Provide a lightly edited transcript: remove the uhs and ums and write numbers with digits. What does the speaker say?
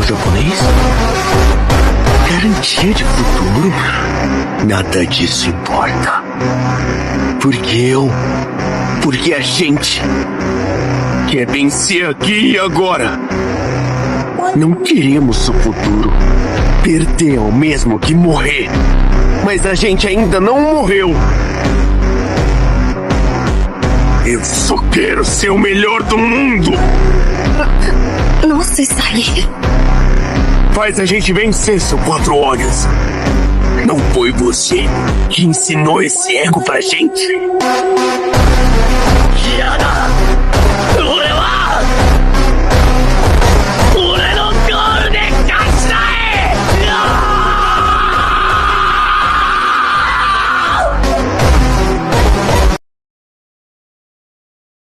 japonês? Garantia de futuro? Nada disso importa. Porque a gente quer vencer aqui e agora. Não queremos o futuro. Perder é o mesmo que morrer. Mas a gente ainda não morreu. Eu só quero ser o melhor do mundo. Nossa, Isai. Faz a gente vencer, seu quatro olhos. Não foi você que ensinou esse ego pra gente? Yada!